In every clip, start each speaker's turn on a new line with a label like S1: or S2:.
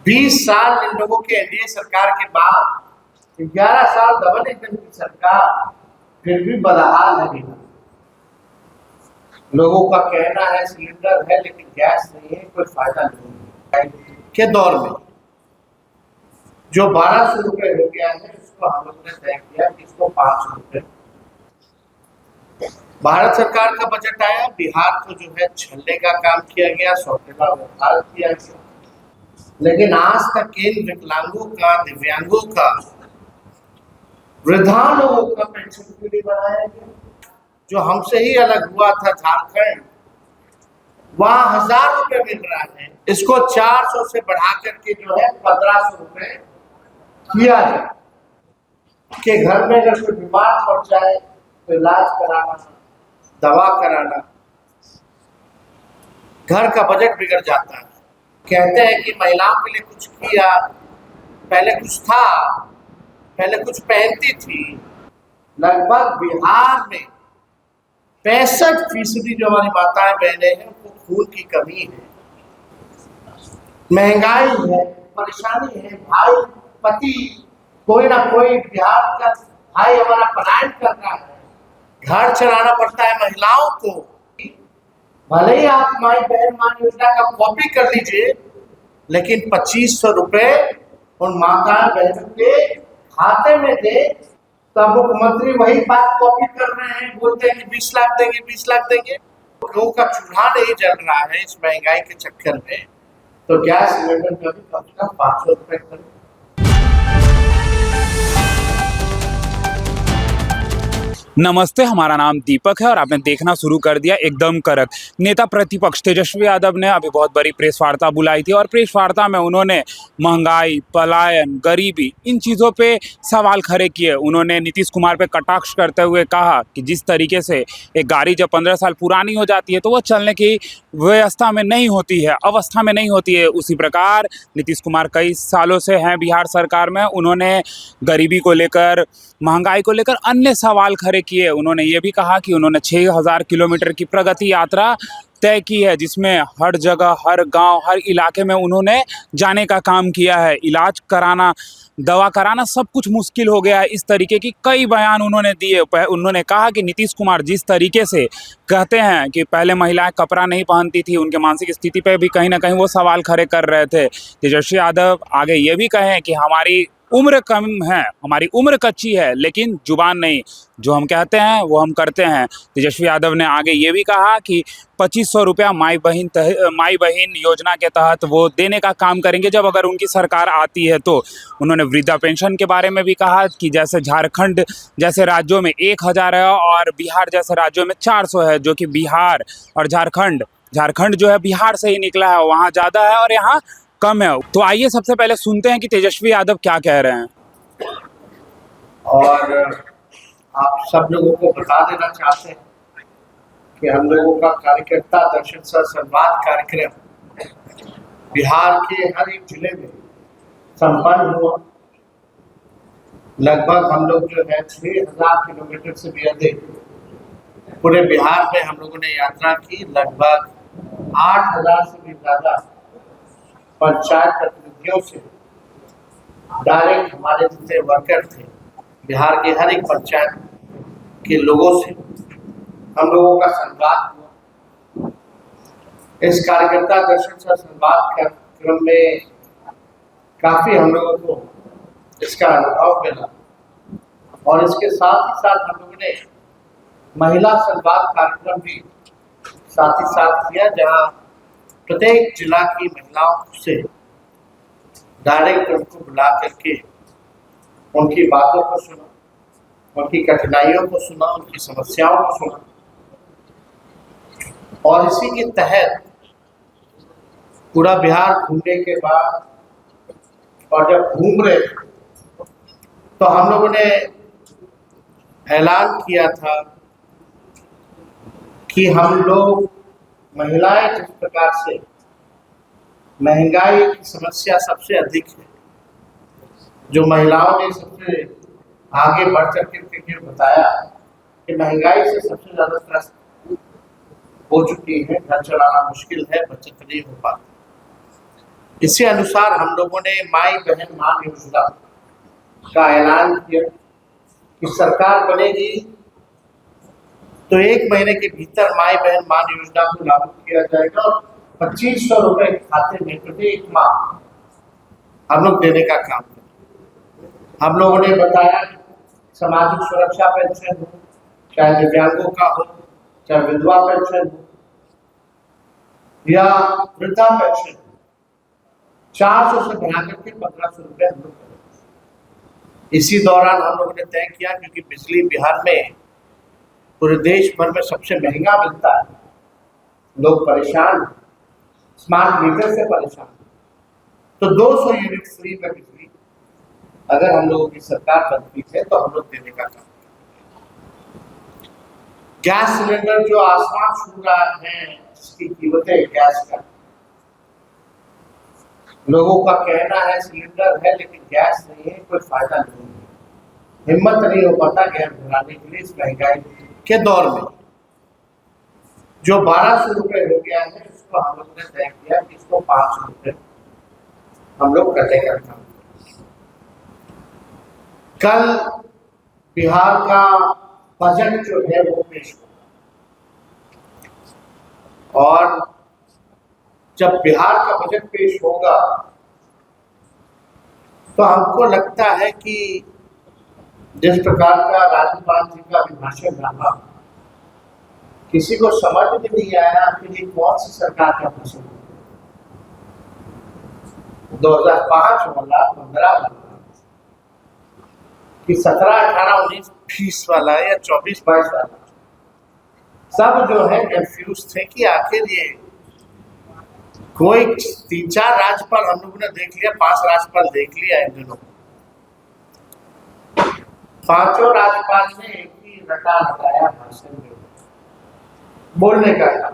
S1: 20 साल इन लोगों के एनडीए सरकार के बाद 11 साल डबल इंजन की सरकार, फिर भी बदहाल है बिहार। लोगों का कहना है सिलेंडर है लेकिन गैस नहीं है, कोई फायदा नहीं है। के दौर में जो 1200 रुपए हो गया है उसको हम लोगों ने तय किया कि इसको 500 रुपए। भारत सरकार का बजट आया, बिहार को जो है छलने का काम किया गया, सौतेला व्यवहार किया गया, लेकिन आज तक इन विकलांगों का, दिव्यांगों का, वृद्धा लोगों का पेंशन क्यों नहीं बढ़ाया गया? जो हमसे ही अलग हुआ था झारखंड, वहां 1000 रुपए मिल रहा है, इसको 400 से बढ़ा करके जो है 1500 रुपए किया जाए कि घर में अगर कोई बीमार पड़ जाए तो इलाज कराना, दवा कराना, घर का बजट बिगड़ जाता है। कहते हैं कि महिलाओं के लिए कुछ किया, पहले कुछ था, पहले कुछ पहनती थी। लगभग बिहार में 65% जो हमारी माताएं बहनें हैं उनको खून की कमी है, महंगाई है, परेशानी है। भाई पति कोई ना कोई, बिहार का भाई हमारा पलायन कर रहा है, घर चलाना पड़ता है महिलाओं को। भले ही आप माई बहन मान योजना का कॉपी कर लीजिए, लेकिन 2500 रुपए उन माता बहनों के खाते में दे। तब मुख्यमंत्री वही बात कॉपी कर रहे हैं, बोलते हैं कि 20 लाख देंगे, 20 लाख देंगे। लोगों का चूल्हा नहीं जल रहा है इस महंगाई के चक्कर में, तो गैस सिलेंडर का भी कम से कम 500 रुपए करें।
S2: नमस्ते, हमारा नाम दीपक है और आपने देखना शुरू कर दिया एकदम कड़क। नेता प्रतिपक्ष तेजस्वी यादव ने अभी बहुत बड़ी प्रेस वार्ता बुलाई थी और प्रेस वार्ता में उन्होंने महंगाई, पलायन, गरीबी, इन चीज़ों पे सवाल खड़े किए। उन्होंने नीतीश कुमार पे कटाक्ष करते हुए कहा कि जिस तरीके से एक गाड़ी जब 15 साल पुरानी हो जाती है तो वह चलने की व्यवस्था में नहीं होती है, अवस्था में नहीं होती है, उसी प्रकार नीतीश कुमार कई सालों से हैं बिहार सरकार में। उन्होंने गरीबी को लेकर, महंगाई को लेकर अन्य सवाल खड़े किए। उन्होंने ये भी कहा कि उन्होंने 6000 किलोमीटर की प्रगति यात्रा तय की है, जिसमें हर जगह, हर गांव, हर इलाके में उन्होंने जाने का काम किया है। इलाज कराना, दवा कराना सब कुछ मुश्किल हो गया है। इस तरीके की कई बयान उन्होंने दिए। उन्होंने कहा कि नीतीश कुमार जिस तरीके से कहते हैं कि पहले महिलाएं कपड़ा नहीं पहनती थी, उनके मानसिक स्थिति पे भी कहीं ना कहीं वो सवाल खड़े कर रहे थे। तेजस्वी यादव आगे ये भी कहे कि हमारी उम्र कम है, हमारी उम्र कच्ची है, लेकिन जुबान नहीं, जो हम कहते हैं वो हम करते हैं। तेजस्वी यादव ने आगे ये भी कहा कि 2500 रुपया माई बहन योजना के तहत वो देने का काम करेंगे जब अगर उनकी सरकार आती है तो। उन्होंने वृद्धा पेंशन के बारे में भी कहा कि जैसे झारखंड जैसे राज्यों में 1000 है और बिहार जैसे राज्यों में 400 है, जो कि बिहार और झारखंड जो है बिहार से ही निकला है, वहाँ ज़्यादा है और यहाँ कम है। तो आइए सबसे पहले सुनते हैं कि तेजस्वी यादव क्या कह रहे हैं।
S1: और आप सब लोगों को बता देना चाहते हैं कि हम लोगों का कार्यकर्ता दर्शन सह संवाद कार्यक्रम बिहार के हर एक जिले में संपन्न हुआ। लगभग हम लोग जो है 6000 किलोमीटर से भी अधिक पूरे बिहार में हम लोगों ने यात्रा की। लगभग 8000 से भी ज्यादा पंचायत प्रतिनिधियों से, डायरेक्ट हमारे जितने वर्कर थे बिहार के हर एक पंचायत के लोगों से हम लोगों का संवाद हुआ। इस कार्यकर्ता दर्शन सह संवाद कार्यक्रम में काफी हम लोगों को इसका अनुभव मिला और इसके साथ ही साथ हम लोगों ने महिला संवाद कार्यक्रम भी साथ ही साथ किया, जहां प्रत्येक जिला की महिलाओं से डायरेक्ट उनको बुला करके उनकी बातों को सुना, उनकी कठिनाइयों को सुना, उनकी समस्याओं को सुना। और इसी के तहत पूरा बिहार घूमने के बाद और जब घूम रहे थे तो हम लोगों ने ऐलान किया था कि हम लोग महिलाएं जिस प्रकार से महंगाई की समस्या सबसे अधिक है, जो महिलाओं ने सबसे आगे बढ़ चढ़ के बताया कि महंगाई से सबसे ज्यादा त्रस्त हो चुकी है, घर चलाना मुश्किल है, बचत नहीं हो पाती। इसी अनुसार हम लोगों ने माई बहन मान योजना का ऐलान किया कि सरकार बनेगी तो 1 महीने के भीतर माई बहन मान योजना को लागू किया जाएगा और 2500 रुपए खाते में प्रत्येक माह हम लोग देने का काम करें। हम लोगों ने बताया सामाजिक सुरक्षा पेंशन हो, चाहे दिव्यांगों का हो, चाहे विधवा पेंशन हो या वृद्धा पेंशन हो, 400 से बढ़ा करके 1500 रुपए हम लोग करें। इसी दौरान हम लोगों ने तय किया क्योंकि बिजली बिहार में पूरे देश भर में सबसे महंगा मिलता है, लोग परेशान, स्मार्ट मीटर से परेशान, तो 200 यूनिट फ्री में बिजली अगर हम लोगों की सरकार बनती है तो हम लोग देने का काम। गैस सिलेंडर जो आसमान छू रहा है, इसकी कीमतें गैस का, लोगों का कहना है सिलेंडर है लेकिन गैस नहीं है, कोई फायदा नहीं है, हिम्मत नहीं हो पाता गैस भराने के लिए इस महंगाई के दौर में। जो 1200 रुपए हो गया है उसको हम लोगों ने तय किया कि इसको 500 रुपए हम लोग करने का काम। कल बिहार का बजट जो है वो पेश हुआ और जब बिहार का बजट पेश होगा तो हमको लगता है कि जिस प्रकार का राज्यपाल जी का अभिभाषण रहा, किसी को समझ में नहीं आया कि ये कौन सी सरकार का भाषण, 2005 वाला, 15 वाला कि 17, 18, 19, 20 वाला या 24, 22 वाला, सब जो है कंफ्यूज थे कि आखिर ये कोई 3-4 राज्यपाल हम लोगों ने देख लिया, 5 राज्यपाल देख लिया इन दिनों, 5 राज्यपाल ने एक ही रटा लगाया भाषण में बोलने का था।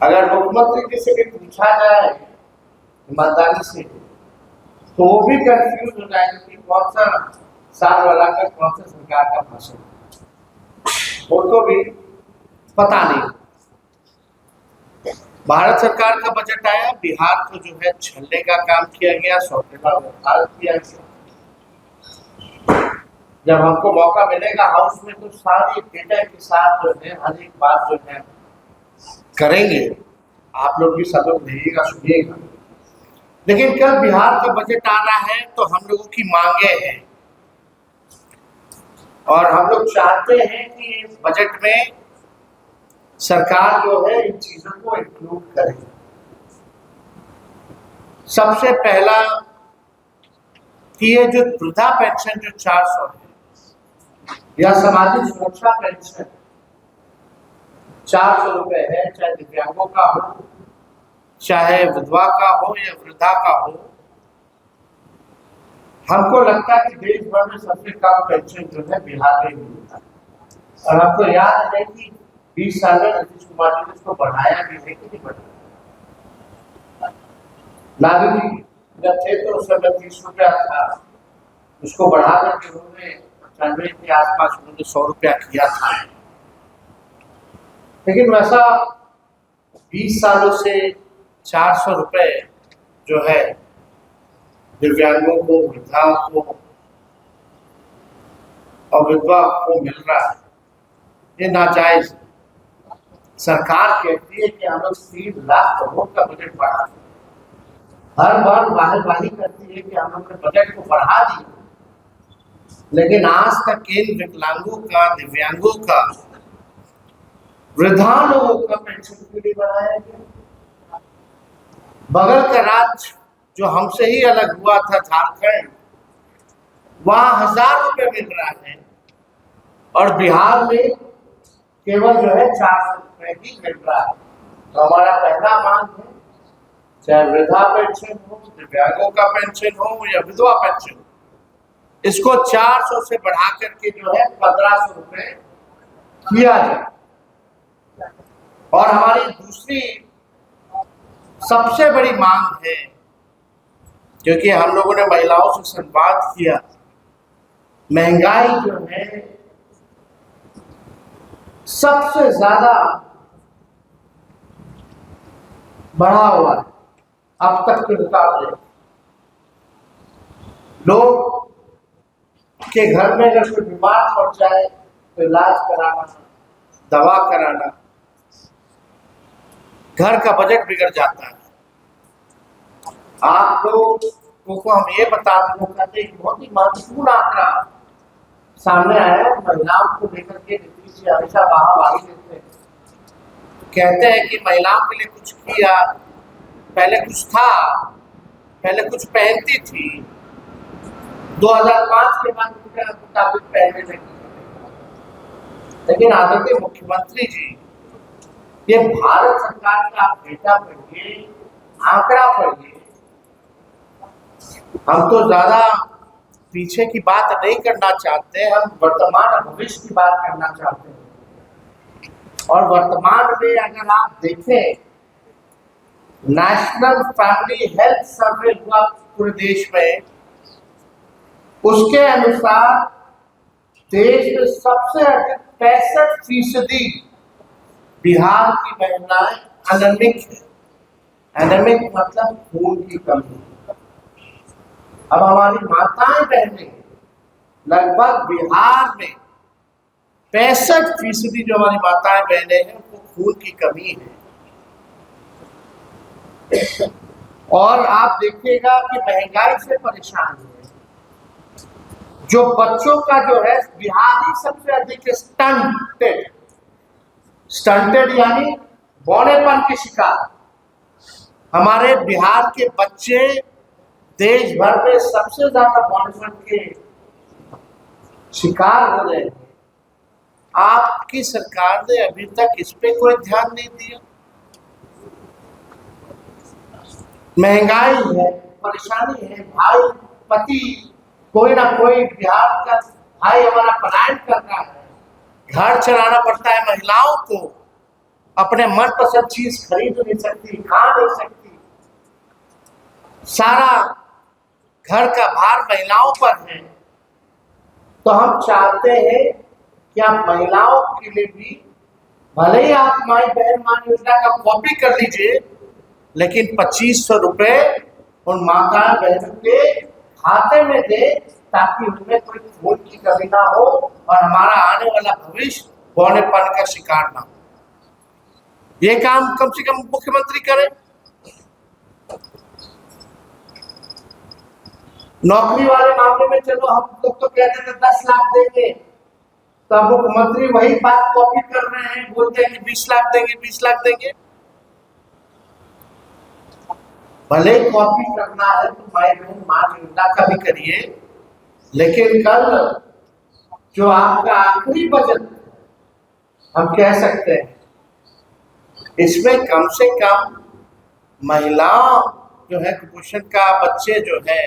S1: अगर मुख्यमंत्री से भी पूछा जाए ईमानदारी से तो वो भी कंफ्यूज हो जाएंगे कि कौन सा साल वाला का कौन सा सरकार का भाषण, उनको भी पता नहीं। भारत सरकार का बजट आया, बिहार को जो है छलने का काम किया गया, सौतेला व्यवहार किया गया। जब हमको मौका मिलेगा हाउस में तो सारी डेटा के साथ जो है हर एक बात जो है करेंगे, आप लोग भी सब लोग रहिएगा, सुनिएगा। लेकिन कल बिहार का बजट आ रहा है तो हम लोगों की मांगे हैं और हम लोग चाहते हैं कि इस बजट में सरकार जो है इन चीजों को इंक्लूड करे। सबसे पहला कि ये जो वृद्धा पेंशन जो 400 है या सामाजिक सुरक्षा पेंशन 400 रुपए है, चाहे दिव्यांगों का हो, चाहे विधवा का हो या वृद्धा का हो, हमको लगता है कि देश भर में सबसे कम पेंशन जो है बिहार में मिलता है। और हमको याद है कि 20 साल में नीतीश कुमार जी ने इसको बढ़ाया भी है कि नहीं बढ़ाया। लालू जी जब थे तो उस समय 30 रुपया था, उसको बढ़ा करके उन्होंने 95 के आसपास उन्होंने 100 रुपया किया था। लेकिन वैसा 20 सालों से 400 रुपए जो है दिव्यांगों को, वृद्धाओं को और विधवा को मिल रहा है, ये नाजायज। सरकार कहती है कि हम लोग 3 लाख करोड़ का बजट बढ़ा, हर बार वाहवाही करती है कि हम लोग ने बजट को बढ़ा दिया, लेकिन आज तक इन विकलांगों का, दिव्यांगों का, वृद्धा लोगों का पेंशन क्यों नहीं बढ़ाया गया। बगल का राज्य जो हमसे ही अलग हुआ था, झारखंड, वहां 1000 रुपए मिल रहा है और बिहार में केवल जो है 400 रुपए ही मिल रहा है। तो हमारा पहला मांग है, चाहे वृद्धा पेंशन हो, दिव्यांगों का पेंशन हो या विधवा पेंशन हो, इसको 400 से बढ़ा करके जो है 1500 रुपए किया जाए। और हमारी दूसरी सबसे बड़ी मांग है, क्योंकि हम लोगों ने महिलाओं से संवाद किया, महंगाई जो है सबसे ज्यादा बढ़ा हुआ है। अब तक के मुकाबले। लोग के घर में अगर कोई बीमार पड़ जाए तो इलाज कराना, दवा कराना, घर का बजट बिगड़ जाता है। आप लोगों को हम ये बता दें कि बहुत ही महत्वपूर्ण आंकड़ा सामने आया है। महिलाओं को लेकर के नीतीश जी हमेशा वाहवाही देते हैं, कहते हैं कि महिलाओं के लिए कुछ किया, पहले कुछ था, पहले कुछ पहनती थी, 2005 के बाद मुताबिक पहनने लगी। लेकिन आदरणीय मुख्यमंत्री जी, ये भारत सरकार का डेटा पढ़िए, आंकड़ा पढ़िए। हम तो ज्यादा पीछे की बात नहीं करना चाहते, हम वर्तमान और भविष्य की बात करना चाहते हैं। और वर्तमान में अगर आप देखें, नेशनल फैमिली हेल्थ सर्वे हुआ पूरे देश में, उसके अनुसार देश में सबसे अधिक 65% बिहार की महिलाएं एनीमिक है। एनीमिक मतलब खून की कमी। अब हमारी माताएं बहनें लगभग बिहार में 65% जो हमारी माताएं बहनें हैं उनको खून की कमी है। और आप देखिएगा कि महंगाई से परेशान है। जो बच्चों का जो है, बिहार ही सबसे अधिक स्टंटेड यानी बौनेपन के शिकार। हमारे बिहार के बच्चे देश भर में सबसे ज्यादा बौनेपन के शिकार हो रहे हैं। आपकी सरकार ने अभी तक इस पे कोई ध्यान नहीं दिया। महंगाई है, परेशानी है, भाई पति कोई ना कोई बिहार का भाई हमारा पलायन कर रहा है, घर चलाना पड़ता है। महिलाओं को अपने मनपसंद चीज खरीद नहीं सकती, खा नहीं सकती, सारा घर का भार महिलाओं पर है। तो हम चाहते हैं कि आप महिलाओं के लिए भी, भले ही आप माई बहन मान योजना का कॉपी कर लीजिए, लेकिन 2500 रुपए उन माता बहनों के खाते में दे, ताकि उनमें कोई खून की कमी ना हो और हमारा आने वाला भविष्य बौनेपन का शिकार ना हो। ये काम कम से कम मुख्यमंत्री करें। नौकरी वाले मामले में चलो हम लोग तो कहते थे 10 लाख देंगे, तो अब मुख्यमंत्री वही बात कॉपी कर रहे हैं, बोलते हैं कि 20 लाख देंगे, 20 लाख देंगे। भले कॉपी करना है तो माई बहन मान योजना का भी करिए, लेकिन कल जो आपका आखिरी बजट हम कह सकते हैं, इसमें कम से कम महिलाओं जो है कुपोषण का, बच्चे जो है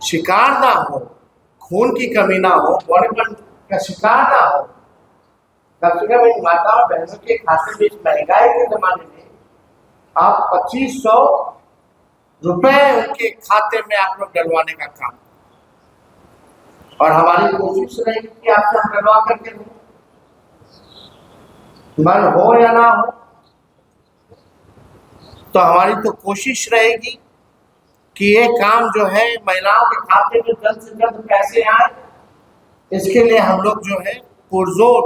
S1: शिकार ना हो, खून की कमी ना हो, बौनेपन का शिकार ना हो। कम से कम इन माताओं बहनों के खाते में इस महंगाई के जमाने में आप 2500 रुपए उनके खाते में आप लोग डलवाने का काम। और हमारी कोशिश रहेगी कि आपसे हम डलवा करके मन हो या ना हो, तो हमारी तो कोशिश रहेगी कि ये काम जो है महिलाओं के खाते में जल्द से जल्द पैसे आए। इसके लिए हम लोग जो है पुरजोर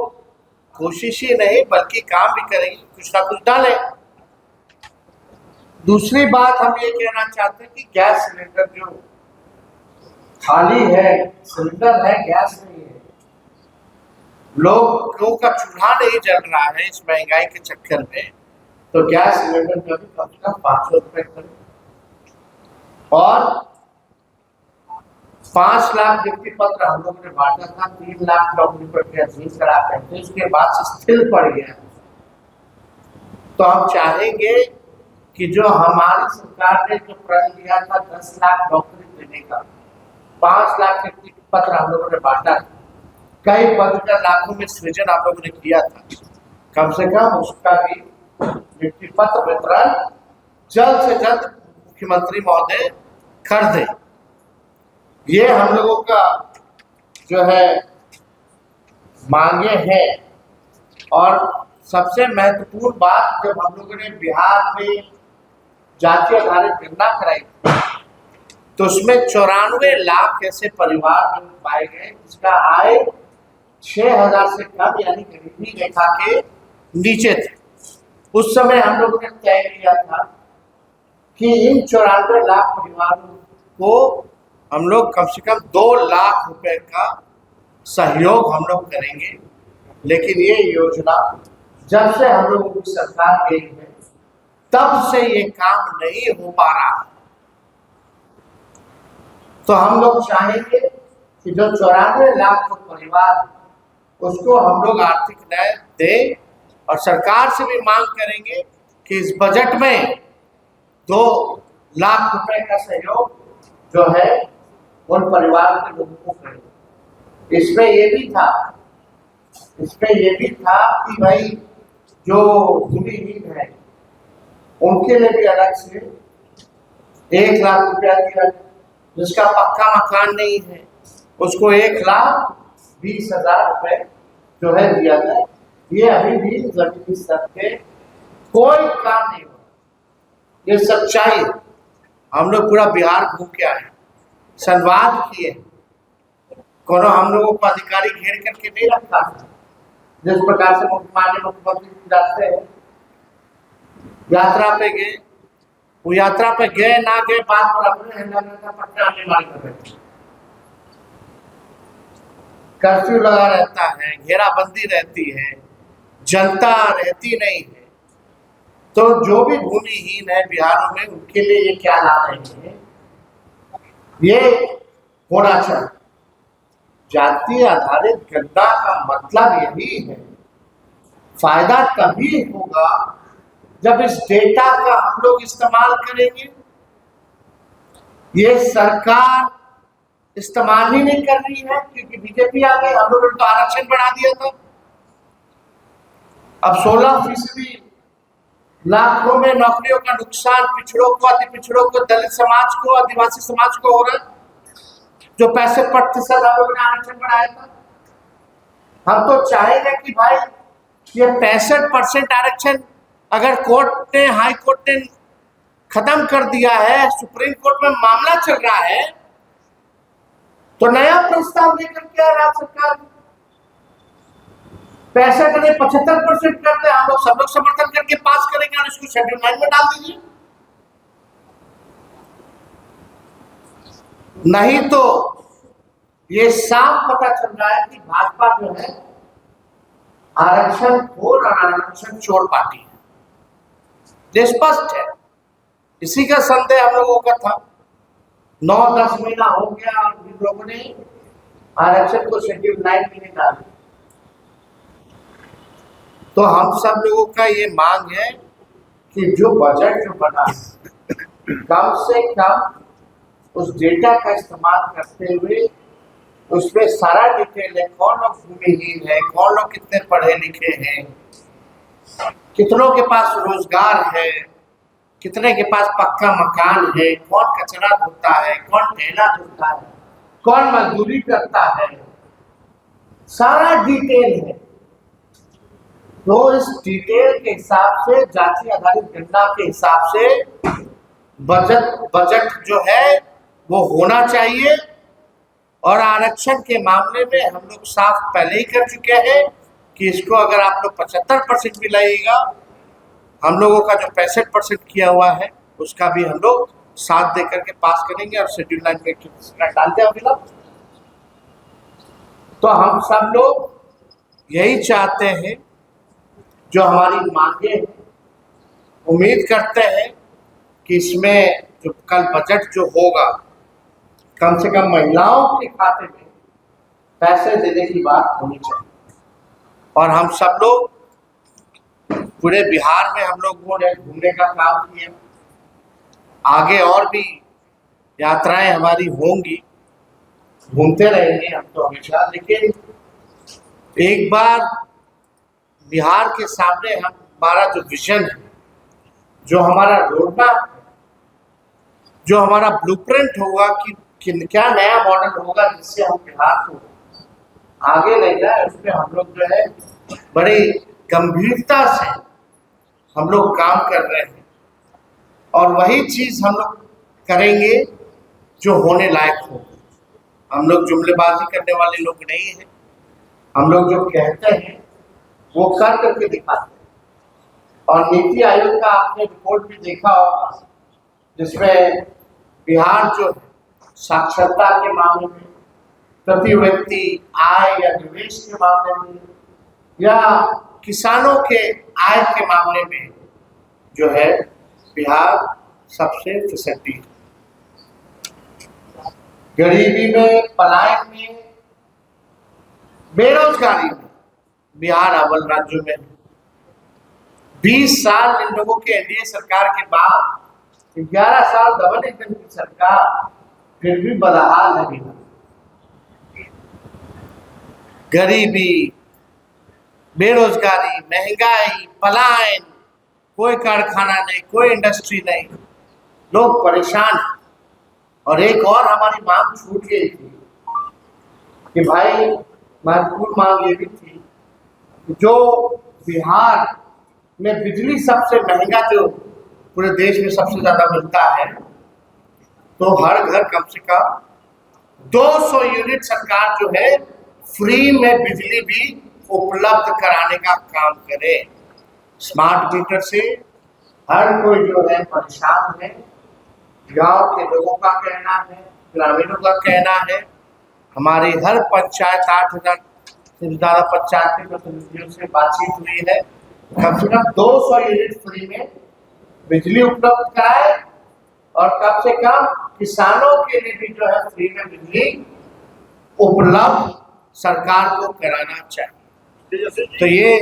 S1: कोशिश ही नहीं बल्कि काम भी करेंगे, कुछ ना कुछ डालें। दूसरी बात हम ये कहना चाहते हैं कि गैस सिलेंडर जो खाली है, सिलेंडर है, गैस नहीं है, लोगों का चूल्हा नहीं जल रहा है इस महंगाई के चक्कर में, तो गैस सिलेंडर का भी कम से कम 500 रुपए करें। और 5 लाख व्यक्ति पत्र हम लोगों ने बांटा था, 3 लाख नौकरी प्रक्रिया सीज करा करते, उसके बाद स्थिर पड़ गया। तो हम चाहेंगे कि जो हमारी सरकार ने जो प्रण लिया था 10 लाख नौकरी देने का, 5 लाख व्यक्ति पत्र हम लोगों ने बांटा था, कई पद का लाखों में सृजन आप लोगों ने किया था, कम से कम उसका भी व्यक्ति पत्र वितरण जल्द से जल्द मुख्यमंत्री महोदय कर दे। ये हम लोगों का जो है मांगे हैं। और सबसे महत्वपूर्ण बात, जब हम लोगों ने बिहार में जाति आधारित गणना कराई थी, तो उसमें 94 लाख ऐसे परिवार पाए गए जिसका आय 6,000 से कम यानी गरीबी रेखा के नीचे थे। उस समय हम लोगों ने तय किया था कि इन 94 लाख परिवारों को हम लोग कम से कम 2 लाख रुपए का सहयोग हम लोग करेंगे। लेकिन ये योजना जब से हम लोगों की सरकार गई है तब से ये काम नहीं हो पा रहा। तो हम लोग चाहेंगे कि जो 94 लाख जो परिवार उसको हम लोग आर्थिक न्याय दें और सरकार से भी मांग करेंगे कि इस बजट में 2 लाख रुपए का सहयोग जो है उन परिवार के लोगों को करें। इसमें ये भी था कि भाई जो भूमिहीन है उनके लिए भी अलग से 1 लाख रुपया दिया, जिसका पक्का मकान नहीं है उसको 1,20,000 रुपए जो है दिया जाए। ये अभी भी जमीनी स्तर पे कोई काम नहीं हुआ। ये सच्चाई है। हम लोग पूरा बिहार घूम के आए, संवाद किए, कोनो हम लोगों को अधिकारी घेर करके नहीं रखा। जिस प्रकार से मुख्यमंत्री जाते हैं यात्रा पे गए, वो यात्रा पे गए ना गए बात पर अपने पट्टा निर्माण कर रहे थे। कर्फ्यू लगा रहता है, घेराबंदी रहती है, जनता रहती नहीं है। तो जो भी भूमिहीन है बिहार में उनके लिए ये क्या ला रहे हैं, ये होना चाहिए। जाति आधारित गणना का मतलब यही है, फायदा तभी होगा जब इस डेटा का हम लोग इस्तेमाल करेंगे। ये सरकार इस्तेमाल ही नहीं कर रही है क्योंकि बीजेपी आ गई। हम लोगों ने तो आरक्षण बढ़ा दिया था, अब 16% लाखों में नौकरियों का नुकसान पिछड़ों को, अति पिछड़ों को, दलित समाज को, आदिवासी समाज को हो रहा है। जो 65% हम लोगों ने आरक्षण बढ़ाया था, हम तो चाहेंगे कि भाई ये 65% आरक्षण अगर कोर्ट ने, हाई कोर्ट ने खत्म कर दिया है, सुप्रीम कोर्ट में मामला चल रहा है, तो नया प्रस्ताव लेकर के आए राज्य सरकार 65 नहीं 75% करते, हम लोग सब लोग समर्थन करके पास करेंगे और इसको शेड्यूल 9 में डाल दीजिए। नहीं तो ये साफ पता चल रहा है कि भाजपा जो है आरक्षण खोर और आरक्षण चोर पार्टी है। ये स्पष्ट है, इसी का संदेह हम लोगों का था। 9-10 महीना हो गया और जिन लोगों ने आरक्षण को शेड्यूल 9 में नहीं डाला। तो हम सब लोगों का ये मांग है कि जो बजट जो बना कम से कम उस डेटा का इस्तेमाल करते हुए उसमें सारा डिटेल है, कौन लोग भूमिहीन है, कौन लोग कितने पढ़े लिखे हैं, कितनों के पास रोजगार है, कितने के पास पक्का मकान है, कौन कचरा धोता है, कौन ठेला धोता है, कौन मजदूरी करता है, सारा डिटेल है। तो इस डिटेल के हिसाब से, जाति आधारित गणना के हिसाब से बजट जो है वो होना चाहिए। और आरक्षण के मामले में हम लोग साफ पहले ही कर चुके हैं कि इसको अगर आप लोग 75% भी लाइएगा, हम लोगों का जो 65% किया हुआ है उसका भी हम लोग साथ दे करके पास करेंगे और शेड्यूल 9 में डालते हैं फिलहाल। तो हम सब लोग यही चाहते हैं, जो हमारी मांगे हैं, उम्मीद करते हैं कि इसमें जो कल बजट जो होगा कम से कम महिलाओं के खाते में पैसे देने की बात होनी चाहिए। और हम सब लोग पूरे बिहार में हम लोग घूमने का काम किए, आगे और भी यात्राएं हमारी होंगी, घूमते रहेंगे हम तो हमेशा। लेकिन एक बार बिहार के सामने हमारा जो विजन है, जो हमारा रोडमैप है, जो हमारा ब्लूप्रिंट होगा कि क्या नया मॉडल होगा जिससे हम बिहार को आगे ले जाए, उसमें हम लोग जो है बड़ी गंभीरता से हम लोग काम कर रहे हैं। और वही चीज हम लोग करेंगे जो होने लायक हो। हम लोग जुमलेबाजी करने वाले लोग नहीं हैं। हम लोग जो कहते हैं वो कर करके दिखाते हैं। और नीति आयोग का आपने रिपोर्ट भी देखा होगा, जिसमें बिहार जो है साक्षरता के मामले में, प्रति व्यक्ति आय या निवेश के मामले में, या किसानों के आय के मामले में जो है बिहार सबसे फिसड्डी है। गरीबी में, पलायन में, बेरोजगारी में बिहार अव्वल राज्यों में है। 20 साल इन लोगों के एनडीए सरकार के बाद 11 साल डबल इंजन की सरकार, फिर भी बदहाल है बिहार। गरीबी, बेरोजगारी, महंगाई, पलायन, कोई कारखाना नहीं, कोई इंडस्ट्री नहीं, लोग परेशान हैं। और एक और हमारी मांग छूट गई थी कि भाई, महत्वपूर्ण मांग ये भी थी कि जो बिहार में बिजली सबसे महंगा, जो पूरे देश में सबसे ज्यादा मिलता है, तो हर घर कम से कम 200 यूनिट सरकार जो है फ्री में बिजली भी उपलब्ध कराने का काम करे। स्मार्ट मीटर से हर कोई जो है परेशान है। गांव के लोगों का कहना है, ग्रामीणों का कहना है। हमारी हर पंचायत 8,000 से ज्यादा पंचायत के प्रतिनिधियों से बातचीत हुई है। कम से कम 200 यूनिट फ्री में बिजली उपलब्ध कराए, और कम से कम किसानों के लिए भी जो है फ्री में बिजली उपलब्ध सरकार को कराना चाहिए। तो ये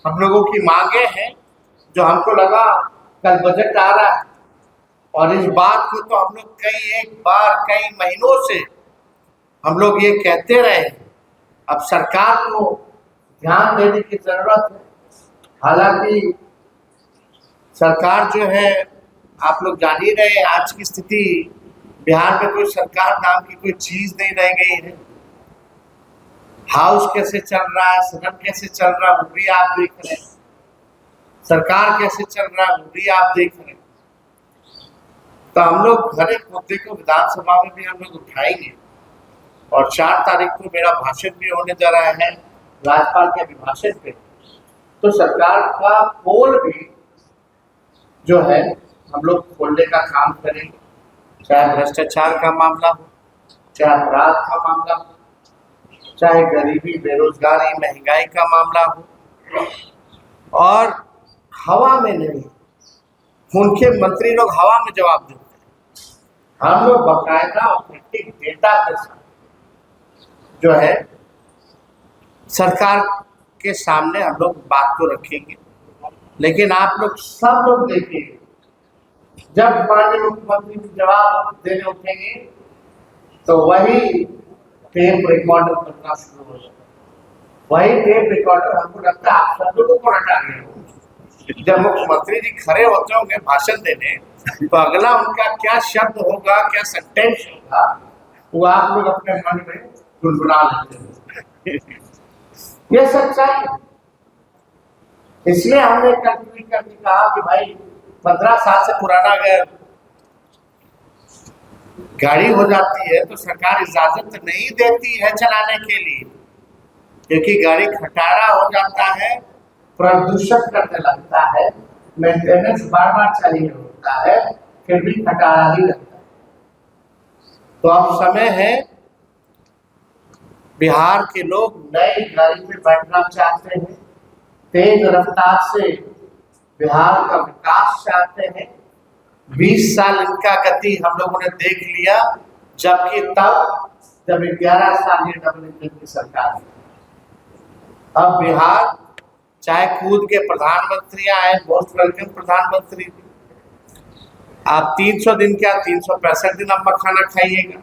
S1: हम लोगों की मांगे हैं, जो हमको लगा कल बजट आ रहा है, और इस बात को तो हम लोग कई महीनों से हम लोग ये कहते रहे। अब सरकार को ध्यान देने की जरूरत है। हालांकि सरकार जो है, आप लोग जान ही रहे, आज की स्थिति बिहार में कोई सरकार नाम की कोई चीज नहीं रह गई है। हाउस कैसे चल रहा है, सदन कैसे चल रहा है, वो भी आप देख रहे हैं। सरकार कैसे चल रहा है, वो भी आप देख रहे हैं। तो हम लोग हर एक मुद्दे को विधानसभा में भी हम लोग उठाएंगे, और 4 तारीख को मेरा भाषण भी होने जा रहा है राज्यपाल के अभिभाषण पे। तो सरकार का पोल भी जो है हम लोग खोलने का काम करेंगे, चाहे भ्रष्टाचार का मामला हो, चाहे अपराध का मामला हो, चाहे गरीबी, बेरोजगारी, महंगाई का मामला हो। और हवा में नहीं, उनके मंत्री लोग हवा में जवाब देते हैं। हम लोग बाकायदा ऑथेंटिक डेटा के साथ जो है सरकार के सामने हम लोग बात को रखेंगे। लेकिन आप लोग सब लोग देखिए, जब माननीय मुख्यमंत्री जवाब देने उठेंगे तो वही टेप रिकॉर्डर करना शुरू हो जाएगा। वही टेप रिकॉर्डर हमको लगता है आप सब लोगों को रटा गया। जब मुख्यमंत्री जी खड़े होते होंगे भाषण देने, तो अगला उनका क्या शब्द होगा, क्या सेंटेंस होगा, वो आप लोग अपने मन में गुनगुना लेते हैं। ये सच्चाई है। इसलिए हमने कल ट्वीट करके कहा कि भाई 15 साल से पुराना अगर गाड़ी हो जाती है तो सरकार इजाजत नहीं देती है चलाने के लिए, क्योंकि गाड़ी खटारा हो जाता है, प्रदूषण करने लगता है, मेंटेनेंस बार बार चाहिए होता है, फिर भी खटारा ही लगता है। तो अब समय है, बिहार के लोग नई गाड़ी में बैठना चाहते हैं, तेज रफ्तार से बिहार का विकास चाहते हैं। 20 साल इनका गति हम लोगों ने देख लिया, जबकि जब 11 साल ये डबल इंजन की सरकार थी। अब बिहार चाहे कूद के प्रधानमंत्री आए, मोस्ट वेलकम प्रधानमंत्री, आप 300 दिन क्या 365 दिन अम्मा खाना खाइएगा,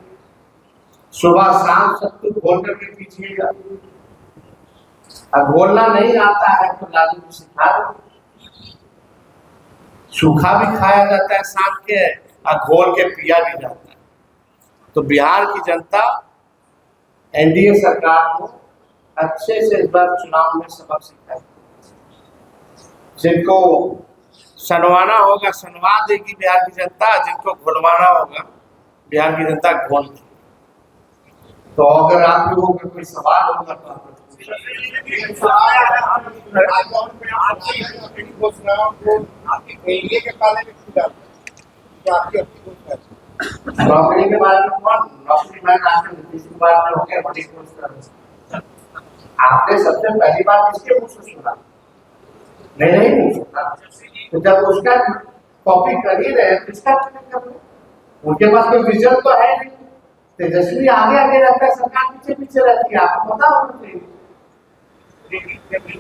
S1: सुबह शाम सत्तू घोल करके पीजिएगा। अब घोलना नहीं आता है तो लालू जी सिखा दो। सूखा भी खाया जाता है शाम के, और घोल के पिया भी जाता है। तो बिहार की जनता एनडीए सरकार को अच्छे से इस बार चुनाव में सबक सिखाए। जिनको सनवाना होगा सनवा देगी बिहार की जनता, जिनको घुलवाना होगा बिहार की जनता घोल देगी। तो अगर आप लोगों का कोई सवाल होगा तो आप नौकरी के बारे में कौन नौकरी मैं नीतीश कुमार ने हो गया बड़ी आपने सबसे पहली बार किसके मुंह से सुना? नहीं सुना। तो जब उसका कॉपी कर ही रहे किसका कर रहे? उनके पास कोई विजन तो है नहीं। तेजस्वी आगे आगे रहता है, सरकार पीछे पीछे रहती है, आपको पता होना चाहिए।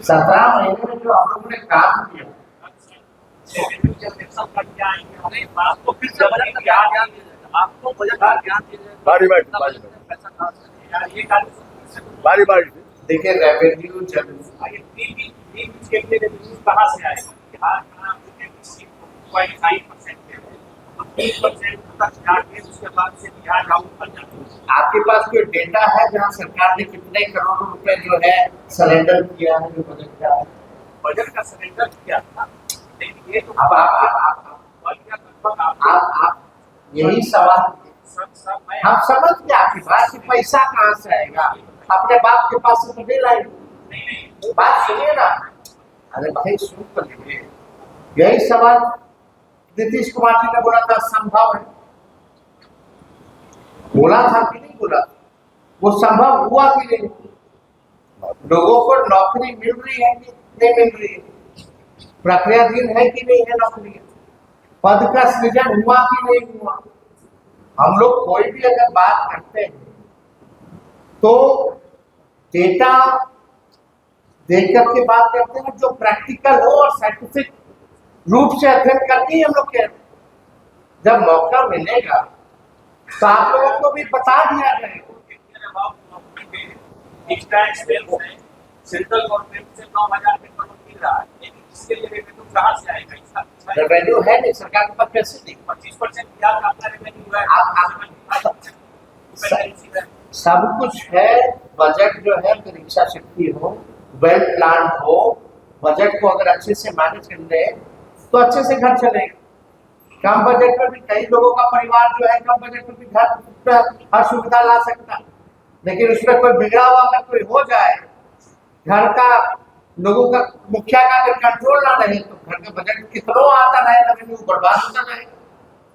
S1: 17 महीने में जो हम लोगों ने काम किया
S3: बारी बारी
S1: देखिए रेवेन्यू
S4: कहाँ से आएगा? उसके बाद से बिहार डाउन कर जाता।
S1: आपके पास कोई डेटा है जहाँ सरकार ने कितने करोड़ रुपए जो है सरेंडर किया है जो बजट का है?
S4: बजट का सरेंडर किया था, लेकिन ये तो
S1: अब आप यही सवाल हम समझ गए आपकी बात कि पैसा कहाँ से आएगा, अपने बाप के पास से तो नहीं लाएंगे। बात सुनिए ना, अरे भाई सुन तो लीजिए, यही सवाल नीतीश कुमार जी ने बोला था संभव है, बोला था कि नहीं बोला? वो संभव हुआ कि नहीं? लोगों को नौकरी मिल रही है कि नहीं मिल रही है? प्रक्रियाधीन है कि नहीं है नौकरी? पद का सृजन हुआ कि नहीं हुआ? हम लोग कोई भी अगर बात करते हैं तो डेटा देख करके बात करते हैं जो प्रैक्टिकल हो और साइंटिफिक रूप से अध्ययन करके ही हम लोग कह रहे हैं। जब मौका मिलेगा तो आप लोगों को भी बता दिया जाएगा।
S4: सेंट्रल गवर्नमेंट से 9,000 करोड़ मिल रहा है, लेकिन इसके लिए रेवेन्यू कहाँ से आएगा?
S1: रेवेन्यू है नहीं, सरकार के पास पैसे नहीं।
S4: 25% बिहार का अपना रेवेन्यू है।
S1: सब कुछ है, बजट जो है परीक्षा शक्ति हो, वेल प्लान हो, बजट को अगर अच्छे से मैनेज कर ले तो अच्छे से घर चलेगा। कम बजट में भी कई लोगों का परिवार जो है कम बजट में भी घर हर सुविधा ला सकता है, लेकिन उसमें कोई बिगड़ा हुआ अगर कोई हो जाए, घर का लोगों का मुखिया का अगर कंट्रोल ना रहे तो घर का बजट कितना आता रहे रेवेन्यू बर्बाद होता रहेगा।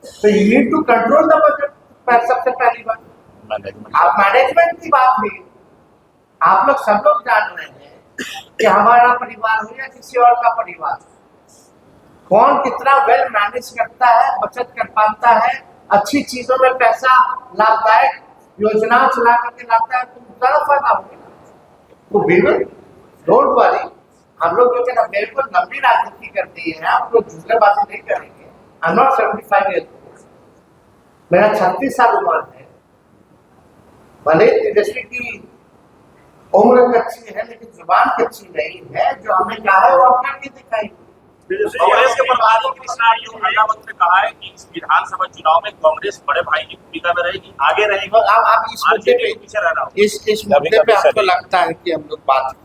S1: तो you need to control the budget. सबसे पहली बात आप मैनेजमेंट की बात हुई, आप लोग सब लोग जान रहे हैं कि हमारा परिवार हो या किसी और का परिवार, कौन कितना वेल मैनेज करता है, बचत कर पाता है, अच्छी चीजों में पैसा लाभदायक योजना चला करके लाता है, तो ज्यादा फायदा होगा। तो बिल्कुल डोंट वरी, हम लोग जो है बिल्कुल लंबी राजनीति करती है, हम लोग झूठेबाजी नहीं करेंगे। आई एम नॉट 75 ईयर्स, मेरा 36 साल उम्र है। भले तेजस्वी की उम्र कच्ची है लेकिन जुबान कच्ची नहीं है, जो हमने कहा है वो हम करके दिखाई।
S4: कांग्रेस के प्रभारी कृष्णा अय्यावत ने कहा है कि इस विधानसभा चुनाव में कांग्रेस बड़े भाई की भूमिका में रहेगी, आगे रहेगी।
S1: आप इस मुद्दे पे
S4: पीछे रहना,
S1: इस मुद्दे पे आपको लगता है कि हम लोग बात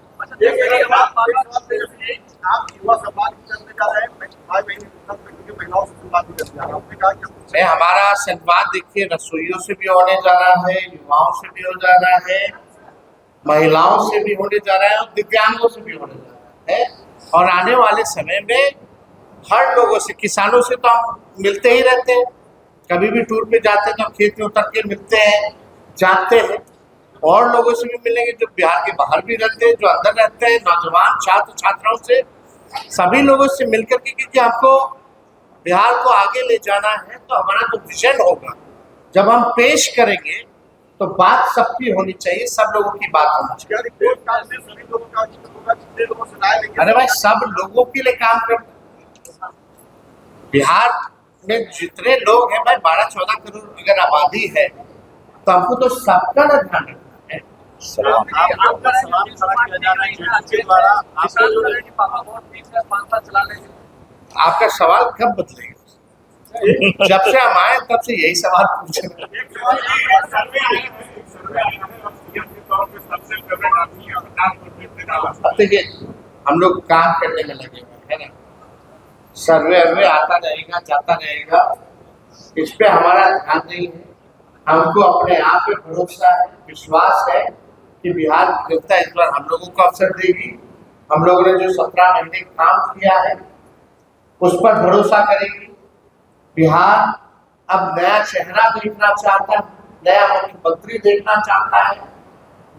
S1: नहीं, हमारा संवाद देखिए रसोइयों से भी होने जा रहा है, युवाओं से भी हो जा रहा है, महिलाओं से भी होने जा रहा है और दिव्यांगों से भी होने जा रहा है। और आने वाले समय में हर लोगों से, किसानों से तो हम मिलते ही रहते हैं, कभी भी टूर पे जाते हैं तो खेत में उतर के मिलते हैं, जाते हैं। और लोगों से भी मिलेंगे जो बिहार के बाहर भी रहते हैं, जो अंदर रहते हैं, नौजवान छात्र छात्राओं से, सभी लोगों से मिलकर के, क्योंकि हमको बिहार को आगे ले जाना है। तो हमारा जो विजन होगा जब हम पेश करेंगे तो बात सबकी होनी चाहिए, सब लोगों की बात होनी चाहिए। अरे भाई सब लोगों के लिए काम कर, बिहार में जितने लोग हैं भाई 12-14 करोड़ अगर आबादी है तो हमको तो सबका ना ध्यान रखना है। आपका सवाल कब बदलेगा? जब से हम आए तब से यही सवाल पूछ रहे हैं। देखिए हम लोग काम करने में लगे हुए हैं ना, सर्वे अर्वे आता रहेगा, जाता रहेगा, इस पे हमारा ध्यान नहीं है। हमको अपने आप पे भरोसा है, विश्वास है कि बिहार की जनता इस बार हम लोगों को अवसर देगी। हम लोगों ने जो 17 महीने काम किया है उस पर भरोसा करेगी। बिहार अब नया चेहरा देखना चाहता है, नया मुख्यमंत्री देखना चाहता है।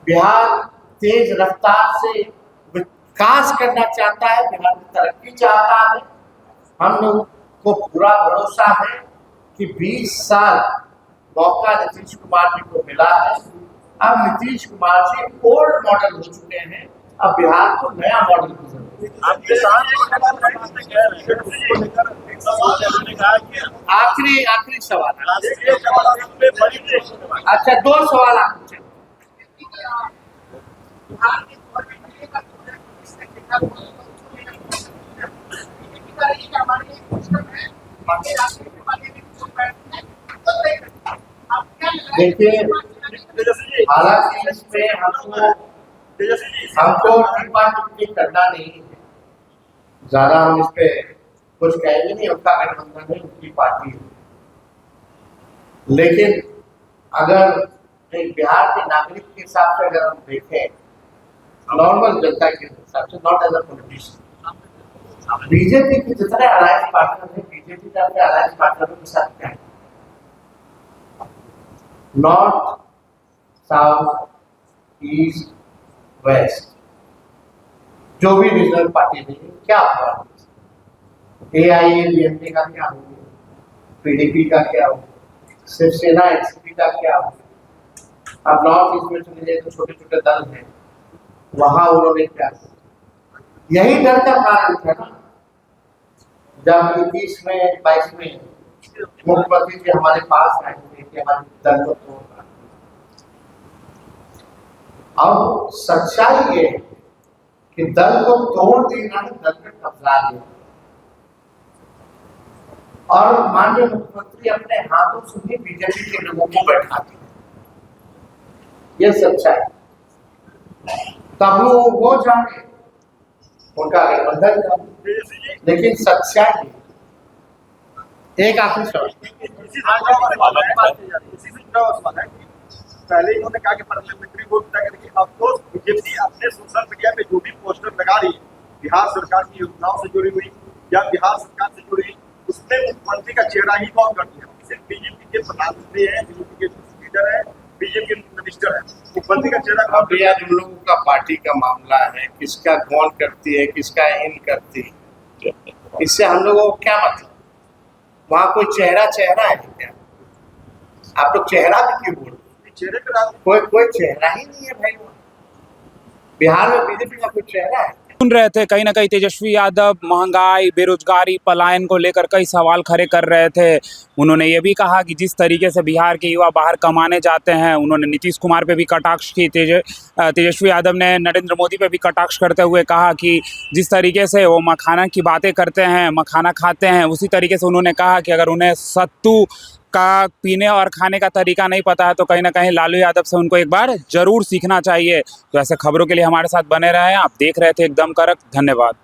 S1: बिहार तेज रफ्तार से विकास करना चाहता है, बिहार की तरक्की चाहता है। हम लोग को पूरा भरोसा है कि 20 साल मौका नीतीश कुमार जी को मिला है। अब नीतीश कुमार जी ओल्ड मॉडल हो चुके हैं, अब बिहार को नया मॉडल की जरूरत है।
S4: आपके
S1: आखिरी सवाल। अच्छा, 2 सवाल आप पूछे। देखिए, हालांकि इसमें हमको टिप्पा टिप्पणी करना नहीं है, ज्यादा हम इस पे कुछ कहेंगे नहीं। उनका गठबंधन है, उनकी पार्टी है, लेकिन अगर एक बिहार के नागरिक के हिसाब से अगर हम देखें, नॉर्मल जनता के हिसाब से, not as a politician, BJP के जितने अलायंस पार्टनर हैं, बीजेपी के अपने अलायंस पार्टनरों के साथ क्या है, नॉर्थ, साउथ, ईस्ट, वेस्ट, जो भी रीजनल पार्टी है, क्या हुआ? AIADMK का क्या हो गया, PDP का क्या हो, शिवसेना एनसीपी का क्या हो? अब नॉर्थ ईस्ट में चले जाए तो छोटे छोटे दल हैं, वहां उन्होंने क्या किया? यही डर का कारण था ना, जब 21 में 22 में मुख्यमंत्री जी हमारे पास आए थे कि हमारे दल को तोड़ना। अब सच्चाई ये है कि दल को तोड़ देना है, दल पे कब्जा लेना, और माननीय मुख्यमंत्री अपने हाथों से ही बीजेपी के लोगों को बैठाते हैं, ये सच्चाई। तब वो जाने, उनका गठबंधन जाने, लेकिन सच्चाई एक आखिरी सवाल।
S3: पहले इन्होंने कहा कि पार्लियामेंट्री वोट तय करके अफसोस बीजेपी अपने सोशल मीडिया पे जो भी पोस्टर लगा रही है बिहार सरकार की योजनाओं से जुड़ी हुई या बिहार सरकार से जुड़ी हुई, उसमें मुख्यमंत्री का चेहरा ही कौन कर दिया? सिर्फ बीजेपी के प्रधानमंत्री है, बीजेपी के लीडर है, बीजेपी के मिनिस्टर है, मुख्यमंत्री का चेहरा कौन?
S1: अब यार उन लोगों का पार्टी का मामला है, किसका कौन करती है, किसका इन करती है, इससे हम लोगों को क्या मतलब? वहाँ कोई चेहरा है क्या? आप लोग चेहरा भी क्यों बोल रहे?
S3: चेहरे पे
S1: कोई चेहरा ही नहीं है भाई, बिहार में बीजेपी का कोई चेहरा है?
S2: सुन रहे थे कहीं ना कहीं तेजस्वी यादव महंगाई, बेरोजगारी, पलायन को लेकर कई सवाल खड़े कर रहे थे। उन्होंने ये भी कहा कि जिस तरीके से बिहार के युवा बाहर कमाने जाते हैं, उन्होंने नीतीश कुमार पे भी कटाक्ष की। तेजस्वी यादव ने नरेंद्र मोदी पे भी कटाक्ष करते हुए कहा कि जिस तरीके से वो मखाना की बातें करते हैं, मखाना खाते हैं, उसी तरीके से उन्होंने कहा कि अगर उन्हें सत्तू का पीने और खाने का तरीका नहीं पता है तो कहीं ना कहीं लालू यादव से उनको एक बार जरूर सीखना चाहिए। तो ऐसे खबरों के लिए हमारे साथ बने रहें। आप देख रहे थे एकदम कड़क। धन्यवाद।